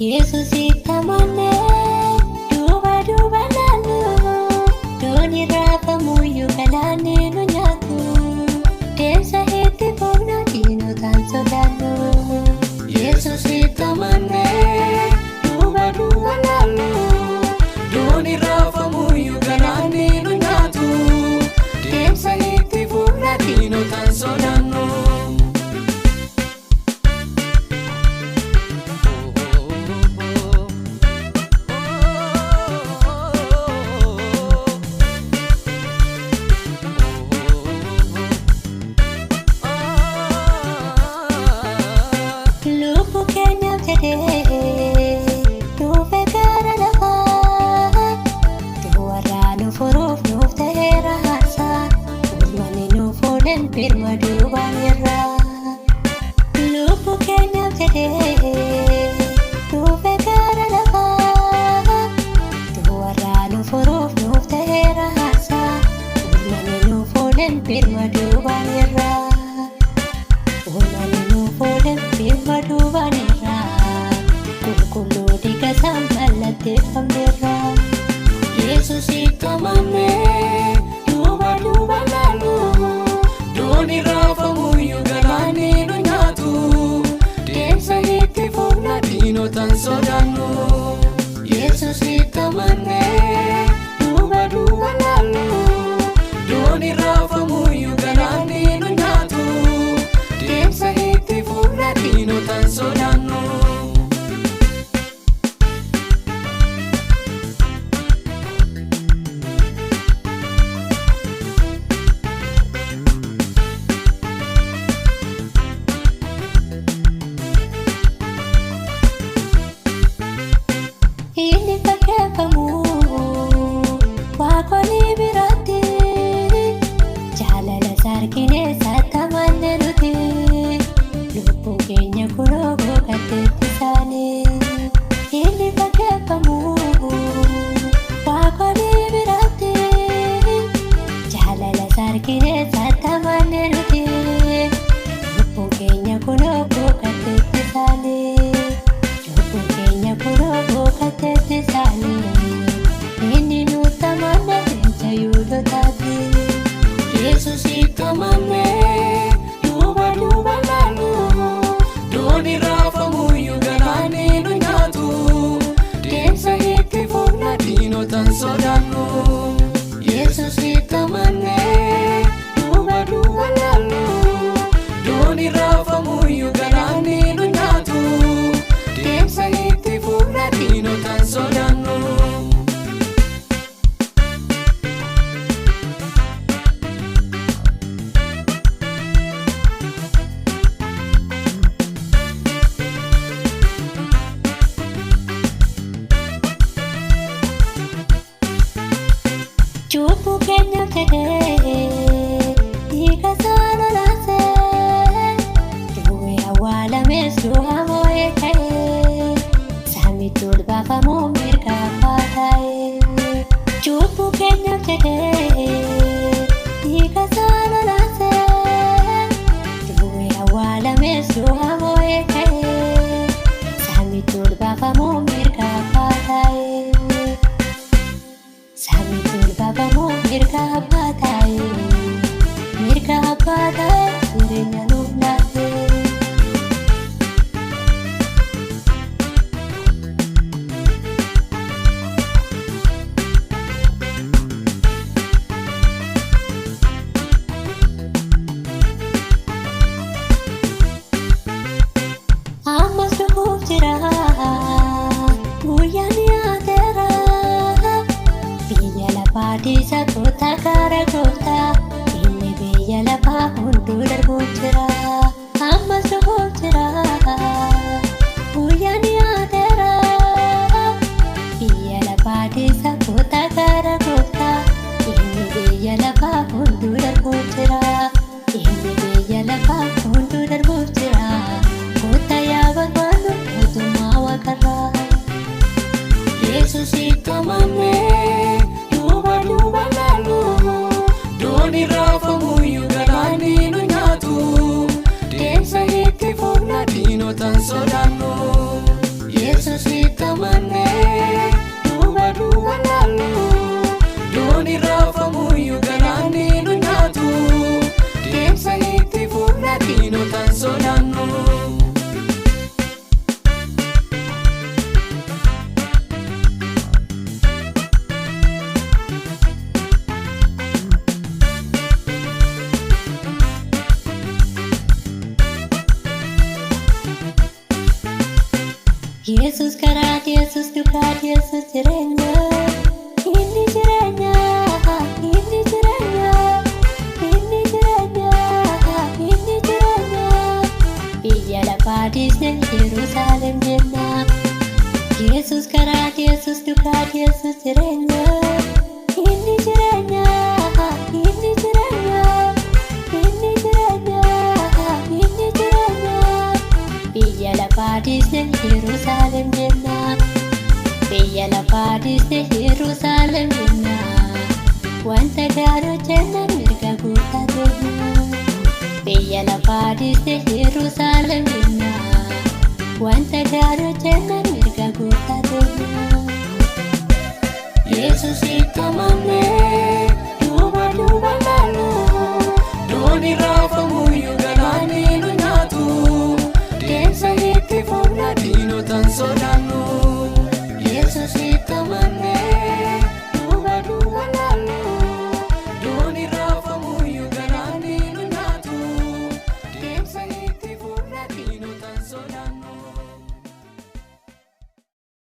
Yesuusitti amannee duuba duuba laallu doonii raafamuyyuu galaanni nu nyaatu deemsa itti fufna diinotaan sodaannu. Yesuusitti amannee duuba duuba laallu doonii raafamuyyuu galaanni nu nyaatu deemsa itti fufna diinotaan sodaannu. Dhufe gara lafaa warraa nu furuuf nuuf ta'eera haasaan uummanni nuuf oolan birma duubaan irraa. Lubbuu keenyaaf jedhee dhufe gara lafaa warraa nu furuuf nuuf ta'eera haasaan uummanni nuuf oolan birma duubaan irraa. Uummanni nuuf oolan birma duubaan irraa. Qulqulluu dhiiga isaa mallatteeffamneerra. Yesuusitti amannee duuba duuba laallu doonii raafamuyyuu galaanni nu nyaatu deemsa itti fufna diinotaan sodaannu. Yesuusitti amannee duuba duuba laallu doonii raafamuyyuu galaanni nu nyaatu deemsa itti fufna diinotaan sodaannu. Inni fakkeeffamu waaqolii biratti jaalala sarkinee sattamanne nuti lubbuu keenya kunoo boqoteetti isaanii. Inni fakkeeffamu waaqolii biratti jaalala sarkinee sattamanne nuti lubbuu keenya kunoo boqoteetti isaanii. Inni nutti amane deemsa Yihuudootaati. Yesuusitti amannee duuba duuba laallu doonii raafamuyyuu galaanni nu nyaatu deemsa itti fufna diinotaan sodaannu. Yesuusitti amannee duuba duuba laallu doonii raafamuyyuu galaanni nu nyaatu deemsa itti fufna diinotaan sodaannu. Cubbuu keenyaaf jedhee dhiiga isaa lolaasee du'ee awwaalamees du'a moo'ee ka'ee samiitti ol baafamuu mirga abbaa ta'ee. Cubbuu keenyaaf jedhee dhiiga isaa lolaasee du'ee awwaalamees du'a moo'ee ka'ee samiitti ol baafamuu mirga abbaa ta'ee. Samiitti ol baafamuu mirga abbaa ta'ee. Mirga abbaa ta'ee jireenya nuuf laatee. Ammas dhufuuf jira guyyaan dhiyaateera. Biyya lafaa diisa goota gara goota inni biyya lafaa hunduu darbuuf jira. Ammas dhufuuf jira guyyaan dhiyaateera. Biyya lafaa diisa goota gara goota inni biyya lafaa hunduu darbuuf jira. Inni biyya lafaa hunduu darbuuf jira. Goota yaa barbaadu mootummaa waaqarraa. Yesuusitti amannee duuba duuba laallu doonii raafamuyyuu galaanni nu nyaatu deemsa itti fufna diinotaan sodaannu. Yesuusitti amannee duuba duuba laallu doonii raafamuyyuu galaanni nu nyaatu deemsa itti fufna diinotaan sodaannu. Yesus karaa, Yesus dukaa, Yesus jireenya. Inni jireenya, inni jireenya, inni jireenya, inni jireenya. Biyya lafaa dhiisne Yerusaalem jenna. Yesus karaa, Yesus dukaa, Yesus jireenya. Inni jireenya, inni jireenya, inni jireenya, inni jireenya. Biyya lafaa dhiisne Yerusaalem jenna. Biyya lafaa dhiisne Yerusaalem jenna. Wanta gaarii hojjennan mirga gooftaa keenya. Biyya lafaa dhiisne Yerusaalem jenna. Wanta gaarii hojjennan mirga gooftaa keenya. Yesuusitti amannee duuba duuba laallu doonii raafamuyyuu galaanni nu nyaatu deemsa itti fufna diinotaan sodaannu.